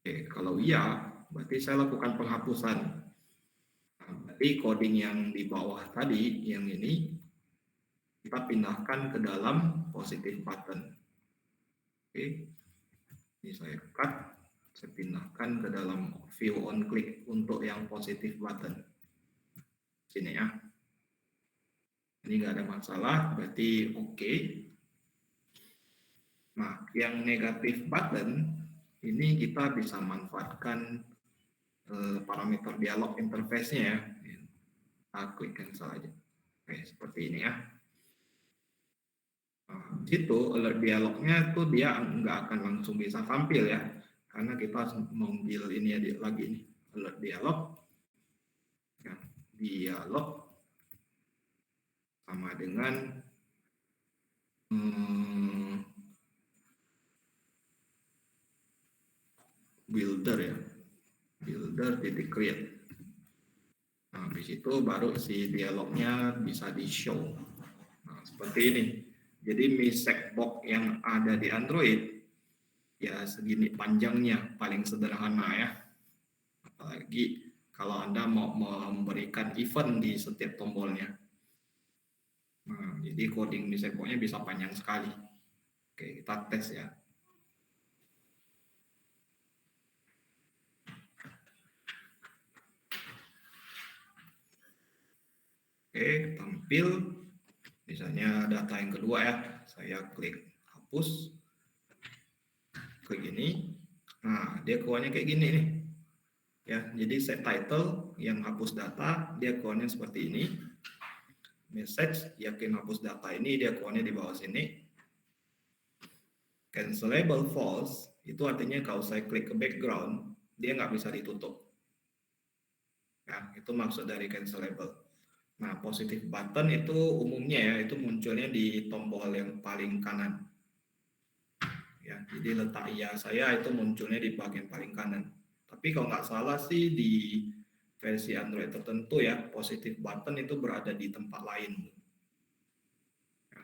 Oke, kalau iya, berarti saya lakukan penghapusan. Nah, berarti coding yang di bawah tadi, yang ini, kita pindahkan ke dalam positif button. Oke, ini saya cut, Saya pindahkan ke dalam view on click untuk yang positif button. Sini ya. Ini nggak ada masalah, berarti oke. Nah, yang negatif button ini kita bisa manfaatkan parameter dialog interface-nya ya. Klik cancel aja. Oke, seperti ini ya. Nah, situ alert dialognya itu dia nggak akan langsung bisa tampil ya, karena kita mengambil ini ya lagi nih alert dialog. Ya, dialog sama dengan builder ya, builder titik create. Nah, di situ baru si dialognya bisa di show. Nah, seperti ini. Jadi Mi Checkbox yang ada di Android ya segini panjangnya, paling sederhana ya. Apalagi kalau Anda mau memberikan event di setiap tombolnya. Nah, jadi coding Mi Checkbox-nya bisa panjang sekali. Oke, kita tes ya. Oke, tampil. Misalnya data yang kedua ya, saya klik hapus. Klik ini. Nah, dia keluarnya kayak gini nih. Ya, jadi set title yang hapus data, dia keluarnya seperti ini. Message, yakin hapus data ini, dia keluarnya di bawah sini. Cancelable false, itu artinya kalau saya klik ke background, dia nggak bisa ditutup. Ya, itu maksud dari cancelable. Nah, positive button itu umumnya ya, itu munculnya di tombol yang paling kanan. Ya, jadi letak iya saya itu munculnya di bagian paling kanan. Tapi kalau nggak salah sih di versi Android tertentu ya, positive button itu berada di tempat lain. Ya,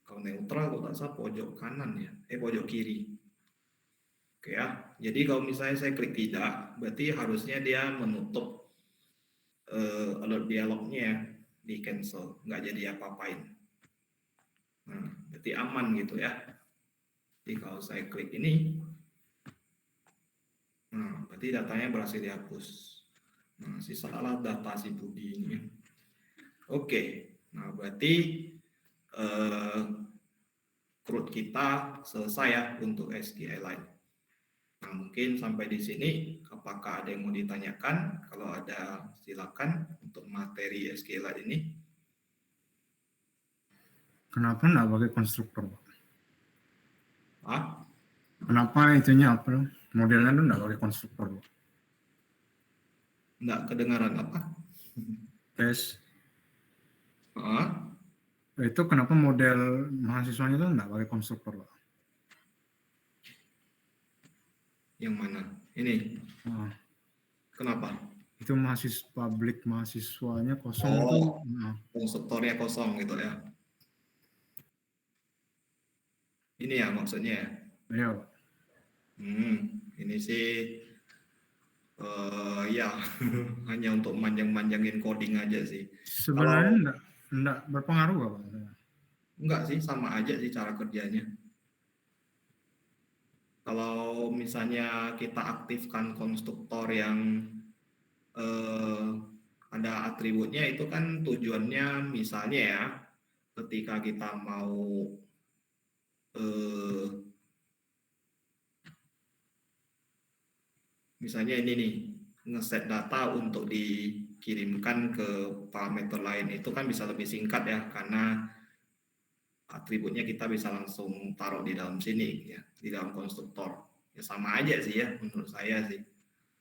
kalau neutral kalau nggak salah pojok kanan ya, pojok kiri. Oke ya, jadi kalau misalnya saya klik tidak, berarti harusnya dia menutup alert dialognya ya, di cancel, nggak jadi apa-apain. Nah, berarti aman gitu ya. Jadi kalau saya klik ini, nah berarti datanya berhasil dihapus. Nah, sisalah data si Budi ini. Oke, nah berarti CRUD kita selesai ya untuk SQLite. Nah, mungkin sampai di sini, apakah ada yang mau ditanyakan? Kalau ada, silakan untuk materi SQLite ini. Kenapa nggak pakai konstruktor, Pak? Ah? Kenapa itunya apa? Modelnya tuh nggak pakai konstruktor, Pak? Nggak kedengaran apa? Tes. Ah? Itu kenapa model mahasiswanya tuh nggak pakai konstruktor, Pak? Yang mana? Ini? Nah, Kenapa? itu mahasiswanya kosong Oh, tuh. konstruktornya kosong gitu ya. Ini ya maksudnya ya? Iya, Pak. Ini sih ya hanya untuk manjang-manjangin coding aja sih. Sebenarnya enggak berpengaruh, Pak. Enggak sih, sama aja sih cara kerjanya. Kalau misalnya kita aktifkan konstruktor yang ada atributnya, itu kan tujuannya misalnya ya, ketika kita mau misalnya ini nih, ngeset data untuk dikirimkan ke parameter lain, itu kan bisa lebih singkat ya, karena atributnya kita bisa langsung taruh di dalam sini ya, di dalam konstruktor. Ya sama aja sih ya menurut saya sih.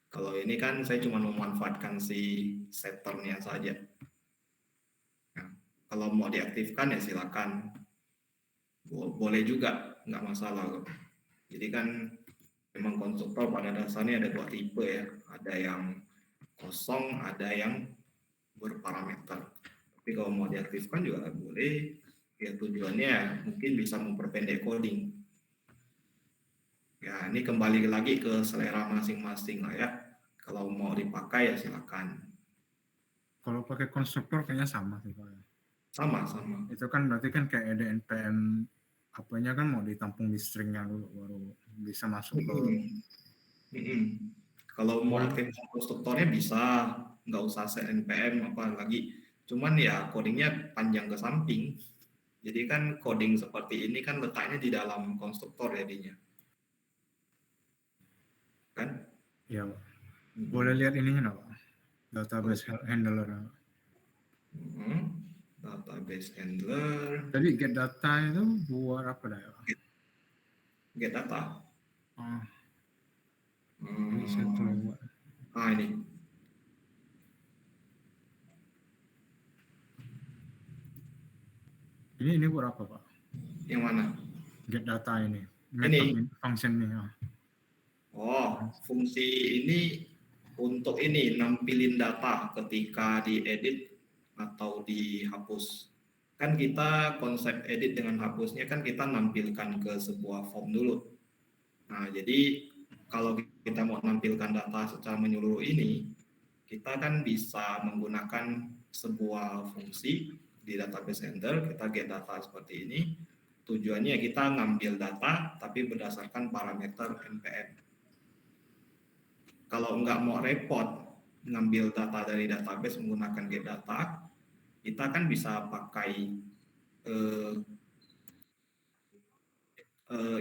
Kalau ini kan saya cuma memanfaatkan si setternya saja. Nah, kalau mau diaktifkan ya silakan. Boleh juga, nggak masalah. Jadi kan memang konstruktor pada dasarnya ada dua tipe ya. Ada yang kosong, ada yang berparameter. Tapi kalau mau diaktifkan juga boleh. Ya tujuannya mungkin bisa memperpendek coding. Ya ini kembali lagi ke selera masing-masing lah ya. Kalau mau dipakai ya silakan. Kalau pakai konstruktor kayaknya sama sih, Pak. Sama. Itu kan berarti kan kayak ada npm apanya kan mau ditampung di stringnya dulu baru bisa masuk ke Mm-mm. Kalau mau Boleh. aktifkan konstruktornya bisa, nggak usah set npm apa lagi. Cuman ya codingnya panjang ke samping. Jadi kan coding seperti ini kan letaknya di dalam konstruktor jadinya, kan? Ya, Pak. Boleh Mm-mm. lihat ininya nggak, Pak? Oh, Database handler. mm-mm. Database handler, Tadi get data itu buat apa dah ya, Pak? get data. Oh, ini saya Hmm. perlu buat. Ini Ini buat apa, Pak? yang mana? Get data ini. Method Ini. ini, function ini. Oh. Oh, fungsi ini untuk ini nampilin data ketika diedit atau dihapus. Kan kita konsep edit dengan hapusnya kan kita nampilkan ke sebuah form dulu. Nah, jadi kalau kita mau nampilkan data secara menyeluruh ini, kita kan bisa menggunakan sebuah fungsi di database handler, kita get data seperti ini. Tujuannya kita ngambil data tapi berdasarkan parameter npm. Kalau nggak mau repot ngambil data dari database menggunakan get data, kita kan bisa pakai uh,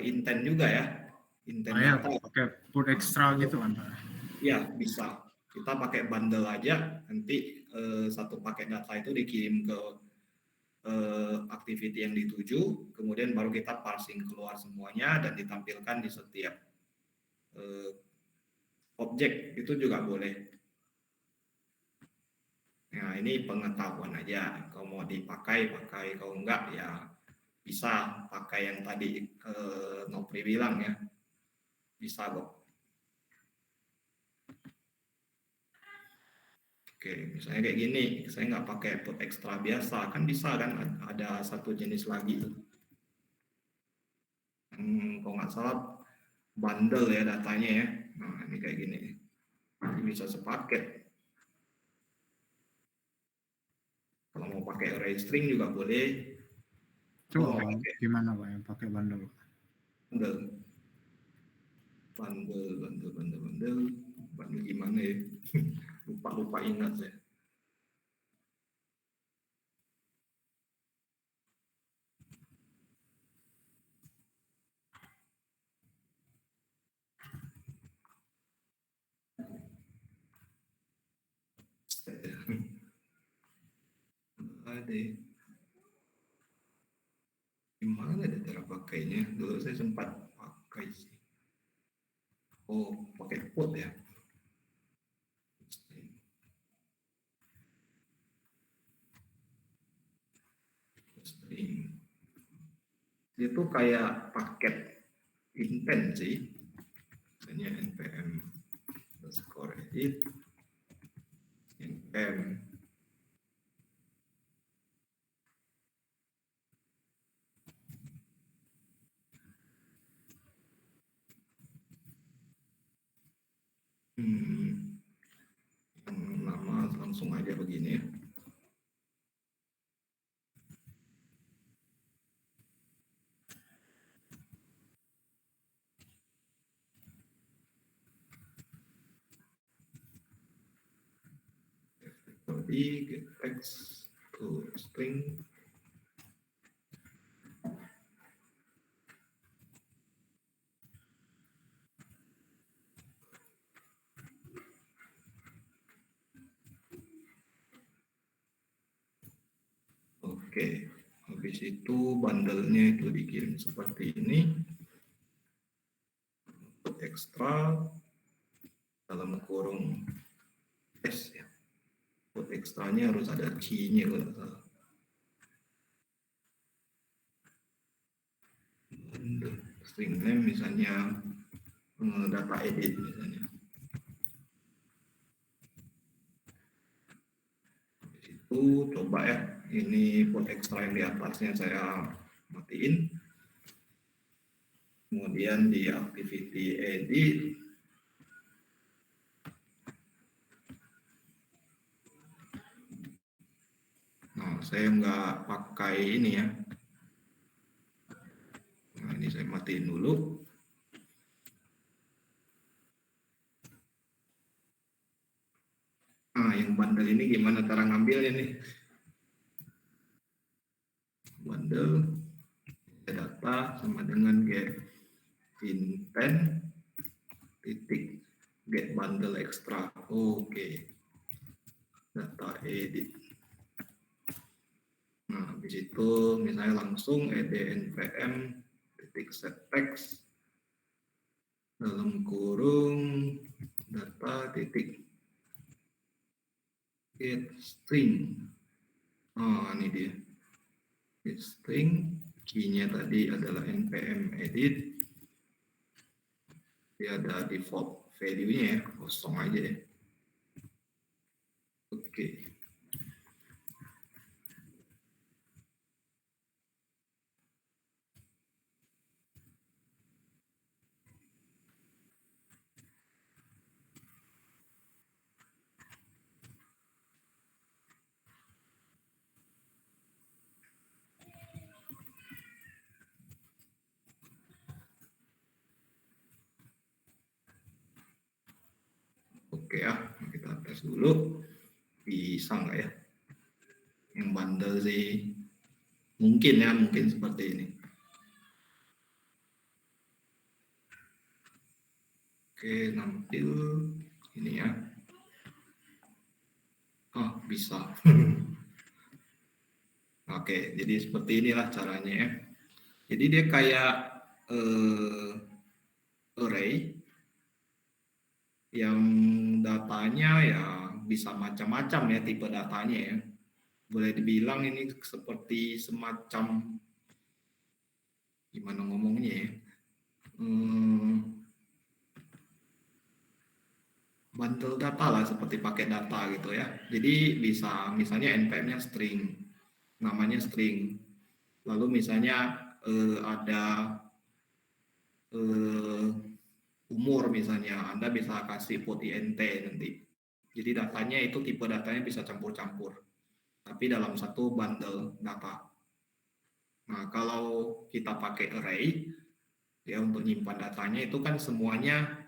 intent juga ya, intent Ya, data. pakai put extra gitu kan, Pak. Ya bisa. Kita pakai bundle aja, nanti satu paket data itu dikirim ke activity yang dituju, kemudian baru kita parsing keluar semuanya dan ditampilkan di setiap uh, objek, itu juga boleh. Nah, ini pengetahuan aja. Kalau mau dipakai, pakai. Kalau enggak, ya bisa pakai yang tadi Nopri bilang ya. Bisa kok. Oke, misalnya kayak gini, saya nggak pakai put ekstra biasa, kan bisa kan ada satu jenis lagi tuh. Kalau nggak salah bundle ya datanya ya. Nah, ini kayak gini. Ini bisa sepaket. Kalau mau pakai array string juga boleh. Coba, Oh, Pak, gimana, Pak, yang pakai bundle? bundle. Bundle gimana ya? Lupa ingat saya. Ada gimana ada cara pakainya? Dulu saya sempat pakai sih. Oh, pakai put ya. String. Itu kayak paket intent sih. Misalnya npm underscore edit npm. Yang nama langsung aja begini ya. Jadi get text to string. Oke, habis itu bundle-nya itu dikirim seperti ini. Untuk ekstra dalam kurung S ya. Untuk ekstranya harus ada key-nya kalau nggak salah. String name misalnya data edit misalnya. Itu coba ya, ini put extra yang di atasnya saya matiin. Kemudian di activity edit saya nggak pakai ini ya. Nah, ini saya matiin dulu. yang bundle ini gimana cara ngambilnya nih? Bundle data sama dengan get intent titik get bundle extra. Oke. Data edit. Nah, habis itu misalnya langsung ed npm titik set text dalam kurung data titik get string. Oh, ini dia. Get string, key-nya tadi adalah npm edit. Dia ada default value-nya ya, kosong aja ya. Oke. Oke ya, kita tes dulu. Bisa nggak ya? Yang bundle sih mungkin ya, mungkin seperti ini. Oke, nampil ini ya. Oh, bisa. Oke, jadi seperti inilah caranya ya. Jadi dia kayak array yang datanya ya bisa macam-macam ya tipe datanya ya. Boleh dibilang ini seperti semacam gimana ngomongnya ya. Bundle data lah seperti pakai data gitu ya. Jadi bisa misalnya npm-nya string, namanya string. Lalu misalnya ada umur misalnya, Anda bisa kasih put int nanti. Jadi datanya itu tipe datanya bisa campur-campur, tapi dalam satu bundle data. Nah, kalau kita pakai array, ya untuk nyimpan datanya itu kan semuanya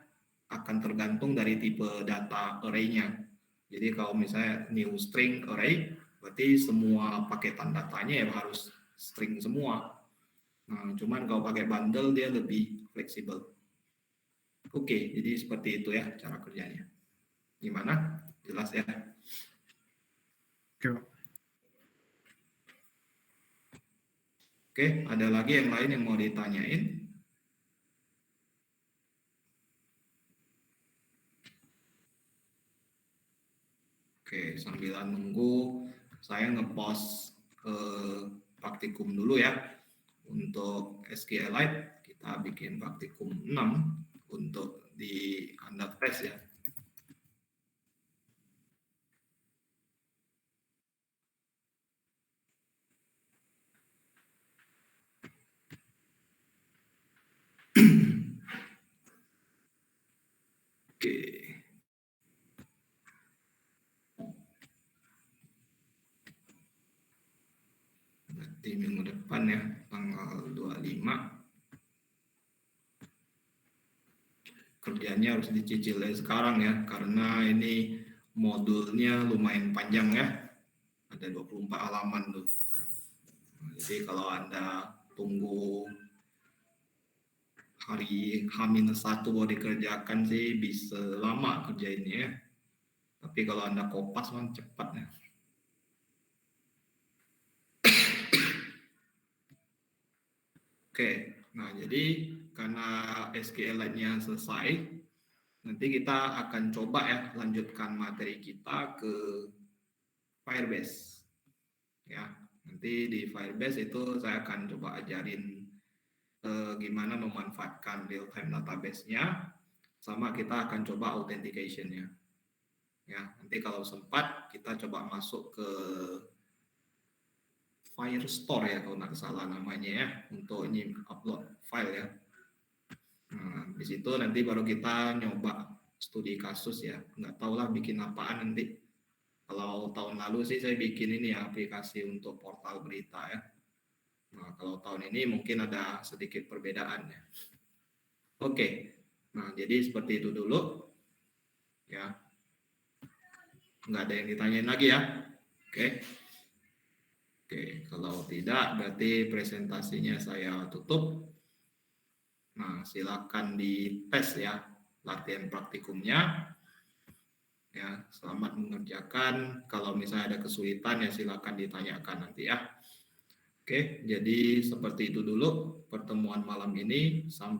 akan tergantung dari tipe data array-nya. Jadi kalau misalnya new string array, berarti semua paketan datanya ya harus string semua. Nah, cuman kalau pakai bundle dia lebih fleksibel. Oke, jadi seperti itu ya cara kerjanya. Gimana? Jelas ya? Oke, ada lagi yang lain yang mau ditanyain? Oke, sambil nunggu saya ngepost praktikum dulu ya. Untuk SQLite kita bikin praktikum 6 untuk di conduct test ya. Oke. Berarti minggu depan ya, tanggal 25. Kerjanya harus dicicil dari sekarang ya, karena ini modulnya lumayan panjang ya. Ada 24 halaman tuh. Jadi kalau Anda tunggu hari H-1 mau dikerjakan sih bisa lama kerjainnya ya. Tapi kalau Anda kopas kan cepat ya. Oke, nah jadi karena SQLite-nya selesai, nanti kita akan coba ya lanjutkan materi kita ke Firebase. Ya, nanti di Firebase itu saya akan coba ajarin gimana memanfaatkan real-time database-nya, sama kita akan coba authentication-nya. Ya, nanti kalau sempat kita coba masuk ke Firestore ya kalau nggak salah namanya ya, untuk upload file ya. Nah, di situ nanti baru kita nyoba studi kasus ya. Nggak tahu lah bikin apaan nanti. Kalau tahun lalu sih saya bikin ini ya, aplikasi untuk portal berita ya. Nah, kalau tahun ini mungkin ada sedikit perbedaan ya. Oke, nah jadi seperti itu dulu ya. Nggak ada yang ditanyain lagi ya? Oke. Oke, kalau tidak berarti presentasinya saya tutup. Nah, silakan dites ya latihan praktikumnya. Ya, selamat mengerjakan. Kalau misalnya ada kesulitan ya silakan ditanyakan nanti ya. Oke, jadi seperti itu dulu pertemuan malam ini. Sampai